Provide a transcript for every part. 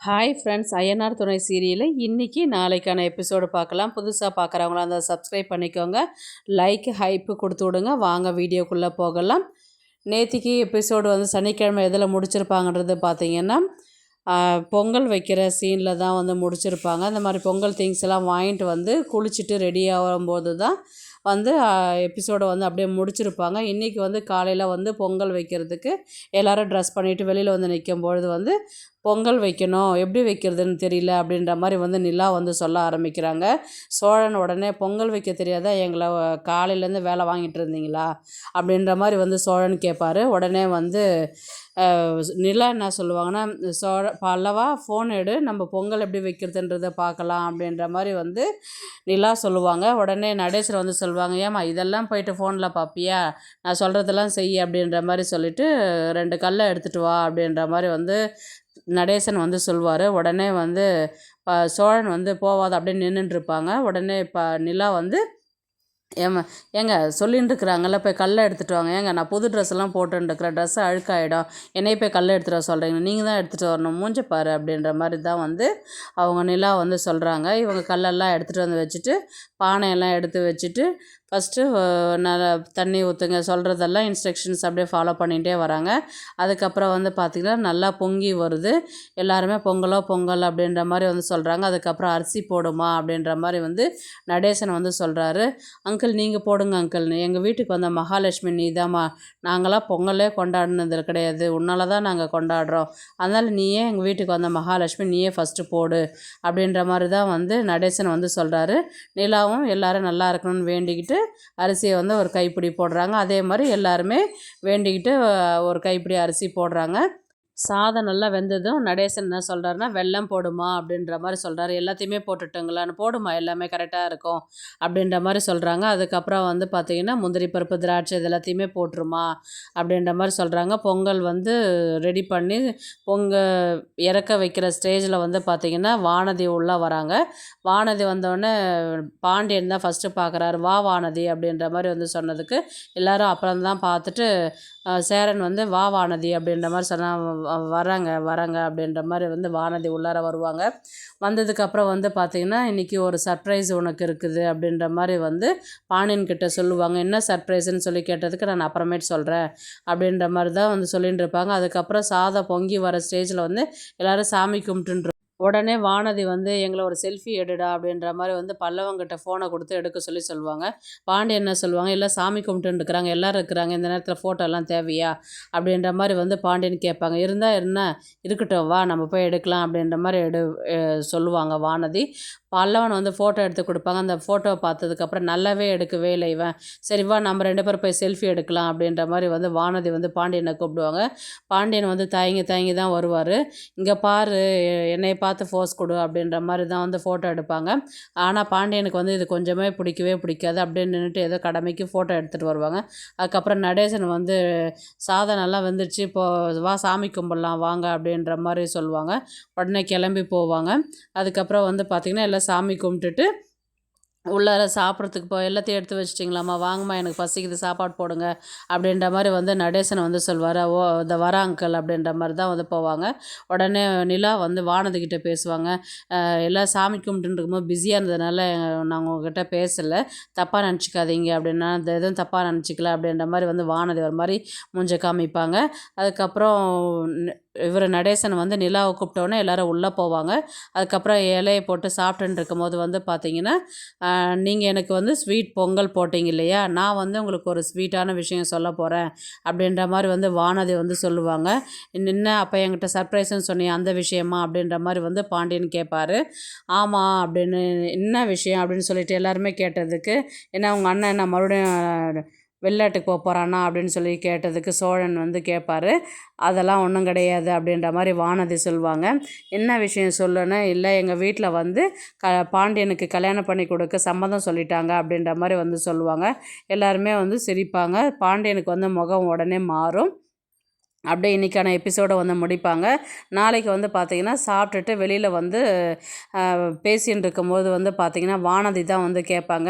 Hi friends, Ayyanar துணை சீரியலில் இன்றைக்கி நாளைக்கான எபிசோடு பார்க்கலாம். புதுசாக பார்க்குறவங்களாம் அந்த சப்ஸ்கிரைப் பண்ணிக்கோங்க, லைக் ஹைப்பு கொடுத்து விடுங்க. வாங்க வீடியோக்குள்ளே போகலாம். நேற்றுக்கு எபிசோடு சனிக்கிழமை எதில் முடிச்சிருப்பாங்கன்றது பார்த்திங்கன்னா, பொங்கல் வைக்கிற சீனில் தான் முடிச்சிருப்பாங்க. அந்த மாதிரி பொங்கல் திங்ஸ் எல்லாம் வாங்கிட்டு குளிச்சுட்டு ரெடி ஆகும்போது தான் எபிசோடை அப்படியே முடிச்சிருப்பாங்க. இன்றைக்கி காலையில் பொங்கல் வைக்கிறதுக்கு எல்லோரும் ட்ரெஸ் பண்ணிவிட்டு வெளியில் நிற்கும்பொழுது பொங்கல் வைக்கணும், எப்படி வைக்கிறதுன்னு தெரியல அப்படின்ற மாதிரி நிலா சொல்ல ஆரம்பிக்கிறாங்க. சோழன் உடனே பொங்கல் வைக்க தெரியாதா, எங்களை காலையிலேருந்து வேலை வாங்கிட்டு இருந்தீங்களா அப்படின்ற மாதிரி சோழன் கேட்பார். உடனே நிலா என்ன சொல்லுவாங்கன்னா, பல்லவா ஃபோன் எடு, நம்ம பொங்கல் எப்படி வைக்கிறதுன்றதை பார்க்கலாம் அப்படின்ற மாதிரி நிலா சொல்லுவாங்க. உடனே நடேசர் சொல்லுவாங்க, ஏம்மா இதெல்லாம் போயிட்டு ஃபோனில் பார்ப்பியா, நான் சொல்கிறதெல்லாம் செய் அப்படின்ற மாதிரி சொல்லிவிட்டு 2 கல்லை எடுத்துகிட்டு வா அப்படின்ற மாதிரி நடேசன் சொல்வார். உடனே சோழன் போவாது அப்படியே நின்றுட்டுருப்பாங்க. உடனே நிலா ஏங்க சொல்லின்னு இருக்கிறாங்கல்ல, போய் கல்லை எடுத்துகிட்டு வாங்க. ஏங்க நான் புது ட்ரெஸ்ஸெல்லாம் போட்டுருக்கிறேன், ட்ரெஸ்ஸு அழுக்காயிடும், என்னையே போய் கல்லை எடுத்துகிட்டு வர சொல்கிறீங்க, நீங்கள் தான் எடுத்துகிட்டு வரணும், மூஞ்ச பாரு அப்படின்ற மாதிரி தான் அவங்க நிலா சொல்கிறாங்க. இவங்க கல்லெல்லாம் எடுத்துகிட்டு வச்சுட்டு பானையெல்லாம் எடுத்து வச்சுட்டு ஃபஸ்ட்டு நல்லா தண்ணி ஊற்றுங்க, சொல்கிறதெல்லாம் இன்ஸ்ட்ரக்ஷன்ஸ் அப்படியே ஃபாலோ பண்ணிகிட்டே வராங்க. அதுக்கப்புறம் பார்த்திங்கன்னா நல்லா பொங்கி வருது. எல்லாருமே பொங்கல் அப்படின்ற மாதிரி சொல்கிறாங்க. அதுக்கப்புறம் அரிசி போடுமா அப்படின்ற மாதிரி நடேசன் சொல்கிறாரு. அங்கிள் நீங்கள் போடுங்க அங்கிள், எங்கள் வீட்டுக்கு வந்த மகாலட்சுமி நீதாம்மா, நாங்களாம் பொங்கலே கொண்டாடினது கிடையாது, உன்னால தான் நாங்கள் கொண்டாடுறோம், அதனால் நீயே எங்கள் வீட்டுக்கு வந்த மகாலட்சுமி, நீயே ஃபஸ்ட்டு போடு அப்படின்ற மாதிரி தான் நடேசன் சொல்கிறாரு. நிலாவும் எல்லோரும் நல்லா இருக்கணும்னு வேண்டிக்கிட்டு அரிசியை ஒரு கைப்பிடி போடுறாங்க. அதே மாதிரி எல்லாருமே வேண்டிக்கிட்டு ஒரு கைப்பிடி அரிசி போடுறாங்க. சாதம் நல்லா வெந்ததும் நடேசன் என்ன சொல்கிறாருன்னா, வெல்லம் போடுமா அப்படின்ற மாதிரி சொல்கிறாரு. எல்லாத்தையுமே போட்டுட்டுங்களான்னு, போடுமா எல்லாமே கரெக்டாக இருக்கும் அப்படின்ற மாதிரி சொல்கிறாங்க. அதுக்கப்புறம் பார்த்திங்கன்னா முந்திரி பருப்பு திராட்சை இது எல்லாத்தையுமே போட்டுருமா அப்படின்ற மாதிரி சொல்கிறாங்க. பொங்கல் ரெடி பண்ணி இறக்க வைக்கிற ஸ்டேஜில் பார்த்திங்கன்னா வானதி உள்ளே வராங்க. வானதி வந்தோடனே பாண்டியன் தான் ஃபஸ்ட்டு பார்க்குறாரு. வா வானதி அப்படின்ற மாதிரி சொன்னதுக்கு எல்லோரும் அப்புறம்தான் பார்த்துட்டு சேரன் வா வானதி அப்படின்ற மாதிரி சொன்னால் வராங்க அப்படின்ற மாதிரி வானதி உள்ளார வருவாங்க. வந்ததுக்கப்புறம் பார்த்திங்கன்னா, இன்றைக்கி ஒரு சர்ப்ரைஸ் உனக்கு இருக்குது அப்படின்ற மாதிரி பாண்டியன்கிட்ட சொல்லுவாங்க. என்ன சர்ப்ரைஸ்ன்னு சொல்லி கேட்டதுக்கு நான் அப்புறமேட்டு சொல்கிறேன் அப்படின்ற மாதிரி தான் சொல்லிட்டு இருப்பாங்க. அதுக்கப்புறம் சாதம் பொங்கி வர ஸ்டேஜில் எல்லோரும் சாமி கும்பிட்டுன்ற உடனே வானதி எங்களை ஒரு செல்ஃபி எடுடா அப்படின்ற மாதிரி பல்லவங்கிட்ட ஃபோனை கொடுத்து எடுக்க சொல்லுவாங்க. பாண்டியன் என்ன சொல்லுவாங்க, இல்லை சாமி கும்பிட்டுன்னு இருக்கிறாங்க, எல்லோரும் இருக்கிறாங்க, இந்த நேரத்தில் ஃபோட்டோ எல்லாம் தேவையா அப்படின்ற மாதிரி பாண்டியன் கேட்பாங்க. இருந்தால் என்ன இருக்கட்டும், வா நம்ம போய் எடுக்கலாம் அப்படின்ற மாதிரி சொல்லுவாங்க வானதி. பல்லவன் ஃபோட்டோ எடுத்து கொடுப்பாங்க. அந்த ஃபோட்டோவை பார்த்ததுக்கப்புறம் நல்லாவே எடுக்கவே இல்லை இவன், சரி வா நம்ம 2 பேரும் போய் செல்ஃபி எடுக்கலாம் அப்படின்ற மாதிரி வானதி பாண்டியனை கூப்பிடுவாங்க. பாண்டியன் தயங்கி தான் வருவார். இங்கே பாரு, என்னை பார்த்து ஃபோஸ் கொடு அப்படின்ற மாதிரி தான் ஃபோட்டோ எடுப்பாங்க. ஆனால் பாண்டியனுக்கு இது கொஞ்சமே பிடிக்கவே பிடிக்காது. அப்படியே நின்றுட்டு ஏதோ கடமைக்கு ஃபோட்டோ எடுத்துகிட்டு வருவாங்க. அதுக்கப்புறம் நடேசன் சாதம் நல்லா வந்துடுச்சு, இப்போது வா சாமி கும்பிடலாம் வாங்க அப்படின்ற மாதிரி சொல்லுவாங்க. உடனே கிளம்பி போவாங்க. அதுக்கப்புறம் பார்த்திங்கன்னா எல்லாம் சாமி கும்பிட்டுட்டு உள்ளார சாப்பிட்றதுக்கு எல்லாத்தையும் எடுத்து வச்சிட்டிங்களாம்மா, வாங்கம்மா எனக்கு பசிக்குது சாப்பாடு போடுங்க அப்படின்ற மாதிரி நடேசன் சொல்வார். ஓ இந்த வர அங்கிள் அப்படின்ற மாதிரி தான் போவாங்க. உடனே நிலா வானதிக்கிட்ட பேசுவாங்க. எல்லாம் சாமி கும்பிட்டுன்னு இருக்கும்போது பிஸியாக இருந்ததுனால நாங்கள் உங்ககிட்ட பேசலை, தப்பாக நினச்சிக்காதீங்க அப்படின்னா, இந்த எதுவும் தப்பாக நினச்சிக்கல அப்படின்ற மாதிரி வானதி ஒரு மாதிரி மூஞ்ச காமிப்பாங்க. அதுக்கப்புறம் இவர் நடேசன் நிலாவை கூப்பிட்டோன்னே எல்லோரும் உள்ளே போவாங்க. அதுக்கப்புறம் இலையை போட்டு சாப்பிட்டுன்னு இருக்கும்போது பார்த்திங்கன்னா, நீங்கள் எனக்கு ஸ்வீட் பொங்கல் போட்டிங்க இல்லையா, நான் உங்களுக்கு ஒரு ஸ்வீட்டான விஷயம் சொல்ல போகிறேன் அப்படின்ற மாதிரி வானதி சொல்லுவாங்க. என்ன அப்போ என்கிட்ட சர்ப்ரைஸ்ன்னு சொன்னீங்க, அந்த விஷயமா அப்படின்ற மாதிரி பாண்டியன் கேட்பார். ஆமாம் அப்படின்னு, என்ன விஷயம் அப்படின்னு சொல்லிட்டு எல்லாருமே கேட்டதுக்கு, ஏன்னா உங்கள் அண்ணன் என்ன மறுபடியும் வெளிநாட்டுக்கு போகிறானா அப்படின்னு சொல்லி கேட்டதுக்கு சோழன் கேட்பார். அதெல்லாம் ஒன்றும் கிடையாது அப்படின்ற மாதிரி வானதி சொல்லுவாங்க. என்ன விஷயம் சொல்லுன்னா, இல்லை எங்கள் வீட்டில் பாண்டியனுக்கு கல்யாணம் பண்ணி கொடுக்க சம்மதம் சொல்லிட்டாங்க அப்படின்ற மாதிரி சொல்லுவாங்க. எல்லாருமே சிரிப்பாங்க. பாண்டியனுக்கு முகம் உடனே மாறும். அப்படியே இன்றைக்கான எபிசோடை வந்து முடிப்பாங்க. நாளைக்கு வந்து பார்த்திங்கன்னா சாப்பிட்டுட்டு வெளியில் வந்து பேசின்னு இருக்கும்போது வந்து பார்த்திங்கன்னா வானதி தான் வந்து கேட்பாங்க,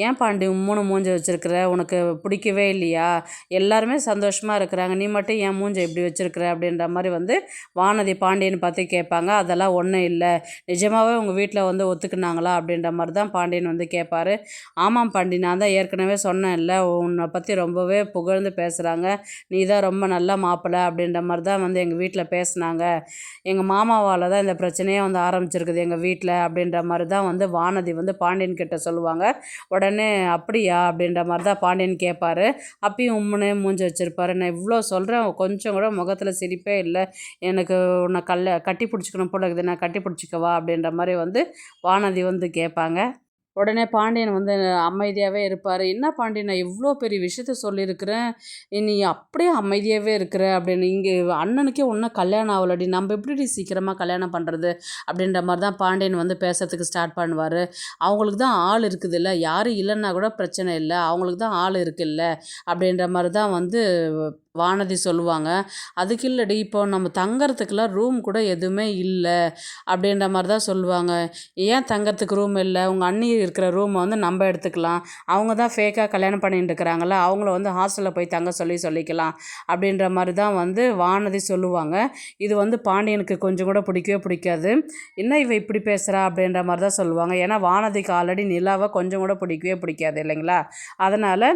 ஏன் பாண்டி உம்முன்னு மூஞ்ச வச்சுருக்குற, உனக்கு பிடிக்கவே இல்லையா, எல்லாருமே சந்தோஷமாக இருக்கிறாங்க, நீ மட்டும் ஏன் மூஞ்ச இப்படி வச்சுருக்குற அப்படின்ற மாதிரி வந்து வானதி பாண்டியன் பார்த்து கேட்பாங்க. அதெல்லாம் ஒன்றும் இல்லை, நிஜமாகவே உங்கள் வீட்டில் வந்து ஒத்துக்குனாங்களா அப்படின்ற மாதிரி தான் பாண்டியன் வந்து கேட்பார். ஆமாம் பாண்டி, நான் தான் ஏற்கனவே சொன்னேன்ல, உன்னை பற்றி ரொம்பவே புகழ்ந்து பேசுகிறாங்க, நீ தான் ரொம்ப நல்ல மாப்பிள்ளை அப்படின்ற மாதிரி தான் வந்து எங்கள் வீட்டில் பேசுனாங்க, எங்கள் மாமாவால் தான் இந்த பிரச்சனையே வந்து ஆரம்பிச்சிருக்குது எங்கள் வீட்டில் அப்படின்ற மாதிரி தான் வந்து வானதி வந்து பாண்டியன் கிட்ட சொல்லுவாங்க. உடனே அப்படியா அப்படின்ற மாதிரி தான் பாண்டியன் கேட்பார். அப்பயும் உம்முனே மூஞ்சி வச்சுருப்பாரு. நான் இவ்வளோ சொல்கிறேன், கொஞ்சம் கூட முகத்தில் சிரிப்பே இல்லை, எனக்கு உன்னை கட்டி பிடிச்சிக்கணும் போல இருக்குது, நான் கட்டி பிடிச்சிக்கவா அப்படின்ற மாதிரி வந்து வானதி வந்து கேட்பாங்க. உடனே பாண்டியன் வந்து அமைதியாகவே இருப்பார். என்ன பாண்டியன், நான் இவ்வளோ பெரிய விஷயத்த சொல்லியிருக்கிறேன், நீ அப்படியே அமைதியாகவே இருக்கிற அப்படின்னு, இங்கே அண்ணனுக்கே ஒன்றும் கல்யாணம் ஆகலடி, நம்ம எப்படி சீக்கிரமாக கல்யாணம் பண்ணுறது அப்படின்ற மாதிரி தான் பாண்டியன் வந்து பேசுறதுக்கு ஸ்டார்ட் பண்ணுவார். அவங்களுக்கு தான் ஆள் இருக்குதுல்ல, யாரும் இல்லைன்னா கூட பிரச்சனை இல்லை, அவங்களுக்கு தான் ஆள் இருக்குல்ல அப்படின்ற மாதிரி தான் வந்து வானதி சொல்லுவாங்க. அதுக்கு இல்லடி, இப்போ நம்ம தங்கறதுக்கெலாம் ரூம் கூட எதுவுமே இல்லை அப்படின்ற மாதிரி தான் சொல்லுவாங்க. ஏன் தங்கறதுக்கு ரூம் இல்லை, உங்கள் அண்ணி இருக்கிற ரூமை வந்து நம்ம எடுத்துக்கலாம், அவங்க தான் ஃபேக்காக கல்யாணம் பண்ணிட்டு இருக்கிறாங்களா, அவங்கள வந்து ஹாஸ்டலில் போய் தங்க சொல்லிக்கலாம் அப்படின்ற மாதிரி தான் வந்து வானதி சொல்லுவாங்க. இது வந்து பாண்டியனுக்கு கொஞ்சம் கூட பிடிக்கவே பிடிக்காது. என்ன இவ இப்படி பேசுகிறா அப்படின்ற மாதிரி தான் சொல்லுவாங்க. ஏன்னா வானதிக்கு ஆல்ரெடி நிலாவை கொஞ்சம் கூட பிடிக்கவே பிடிக்காது இல்லைங்களா. அதனால்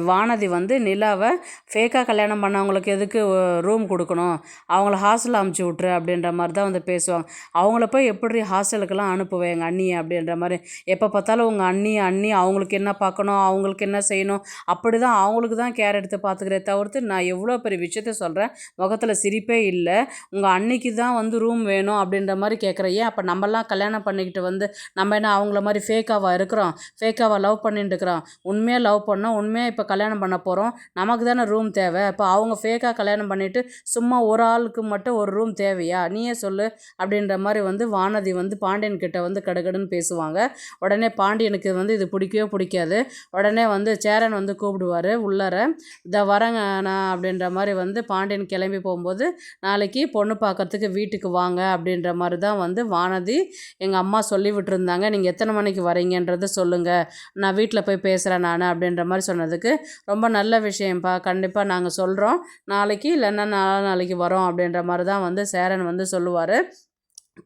வானதி வந்து நிலாவை ஃபேக்காக கல்யாணம் பண்ணவங்களுக்கு எதுக்கு ரூம் கொடுக்கணும், அவங்கள ஹாஸ்டலில் அமுச்சு விட்ரு அப்படின்ற மாதிரி தான் வந்து பேசுவாங்க. அவங்கள போய் எப்படி ஹாஸ்டலுக்கெல்லாம் அனுப்புவேன் எங்கள் அண்ணியை அப்படின்ற மாதிரி, எப்போ பார்த்தாலும் உங்கள் அண்ணி அவங்களுக்கு என்ன பார்க்கணும், அவங்களுக்கு என்ன செய்யணும், அப்படி தான் அவங்களுக்கு தான் கேர் எடுத்து பார்த்துக்கிறே தவிர்த்து, நான் எவ்வளோ பெரிய விஷயத்த சொல்கிறேன், முகத்தில் சிரிப்பே இல்லை, உங்கள் அன்னிக்கு தான் வந்து ரூம் வேணும் அப்படின்ற மாதிரி கேட்குறேன். ஏன் அப்போ நம்மலாம் கல்யாணம் பண்ணிக்கிட்டு வந்து நம்ம என்ன அவங்கள மாதிரி ஃபேக்காவாக இருக்கிறோம், ஃபேக்காவாக லவ் பண்ணிட்டு இருக்கிறோம், உண்மையாக லவ் பண்ணோம், உண்மையாக இப்போ கல்யாணம் பண்ண போகிறோம், நமக்கு தானே ரூம் தேவை, இப்போ அவங்க ஃபேக்காக கல்யாணம் பண்ணிவிட்டு சும்மா ஒரு ஆளுக்கு மட்டும் ஒரு ரூம் தேவையா, நீயே சொல்லு அப்படின்ற மாதிரி வந்து வானதி வந்து பாண்டியன் கிட்ட வந்து கடுகடுன்னு பேசுவாங்க. உடனே பாண்டியனுக்கு வந்து இது பிடிக்கவே பிடிக்காது. உடனே வந்து சேரன் வந்து கூப்பிடுவார் உள்ளர, இதை வரேங்க நான் அப்படின்ற மாதிரி வந்து பாண்டியன் கிளம்பி போகும்போது, நாளைக்கு பொண்ணு பார்க்கறதுக்கு வீட்டுக்கு வாங்க அப்படின்ற மாதிரி தான் வந்து வானதி எங்கள் அம்மா சொல்லி விட்டுருந்தாங்க, நீங்கள் எத்தனை மணிக்கு வரீங்கன்றதை சொல்லுங்கள், நான் வீட்டில் போய் பேசுகிறேன் நான் அப்படின்ற மாதிரி சொன்னதுக்கு, ரொம்ப நல்ல விஷயம்ப்பா, கண்டிப்பாக நாங்கள் சொல்கிறோம், நாளைக்கு இல்லைன்னா நாளைக்கு வரோம் அப்படின்ற மாதிரி தான் வந்து சேரன் வந்து சொல்லுவார்.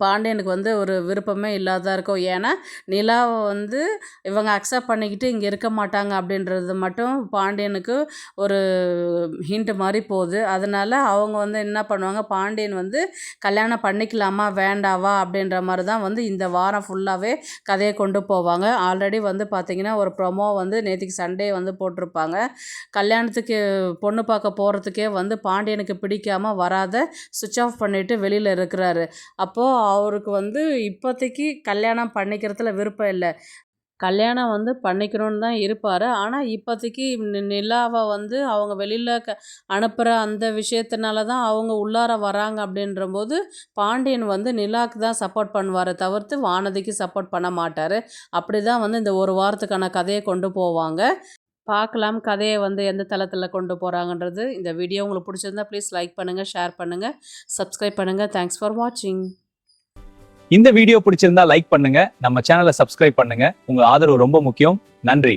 பாண்டியனுக்கு வந்து ஒரு விருப்பமே இல்லாத இருக்கும். ஏன்னா நிலாவை வந்து இவங்க அக்செப்ட் பண்ணிக்கிட்டு இங்கே இருக்க மாட்டாங்க அப்படின்றது மட்டும் பாண்டியனுக்கு ஒரு ஹிண்ட் மாதிரி போகுது. அதனால் அவங்க வந்து என்ன பண்ணுவாங்க, பாண்டியன் வந்து கல்யாணம் பண்ணிக்கலாமா வேண்டாவா அப்படின்ற மாதிரி தான் வந்து இந்த வாரம் ஃபுல்லாகவே கதையை கொண்டு போவாங்க. ஆல்ரெடி வந்து பார்த்திங்கன்னா ஒரு ப்ரொமோ வந்து நேற்றுக்கு சண்டே வந்து போட்டிருப்பாங்க. கல்யாணத்துக்கு பொண்ணு பார்க்க போகிறதுக்கே வந்து பாண்டியனுக்கு பிடிக்காமல் வராத சுவிட்ச் ஆஃப் பண்ணிவிட்டு வெளியில் இருக்கிறாரு. அப்போது அவருக்கு வந்து இப்போதைக்கு கல்யாணம் பண்ணிக்கிறதுல விருப்பம் இல்லை, கல்யாணம் வந்து பண்ணிக்கணும்னு தான் இருப்பார். ஆனால் இப்போதைக்கு நிலாவை வந்து அவங்க வெளியில் அனுப்புகிற அந்த விஷயத்தினால தான் அவங்க உள்ளார வராங்க அப்படின்றபோது, பாண்டியன் வந்து நிலாவுக்கு தான் சப்போர்ட் பண்ணுவார் தவிர்த்து வானதிக்கு சப்போர்ட் பண்ண மாட்டார். அப்படி தான் வந்து இந்த ஒரு வாரத்துக்கான கதையை கொண்டு போவாங்க. பார்க்கலாம் கதையை வந்து எந்த தளத்தில் கொண்டு போகிறாங்கன்றது. இந்த வீடியோ உங்களுக்கு பிடிச்சிருந்தா ப்ளீஸ் லைக் பண்ணுங்கள், ஷேர் பண்ணுங்கள், சப்ஸ்கிரைப் பண்ணுங்கள். தேங்க்ஸ் ஃபார் வாட்சிங். இந்த வீடியோ பிடிச்சிருந்தா லைக் பண்ணுங்க, நம்ம சேனலை சப்ஸ்கிரைப் பண்ணுங்க. உங்க ஆதரவு ரொம்ப முக்கியம். நன்றி.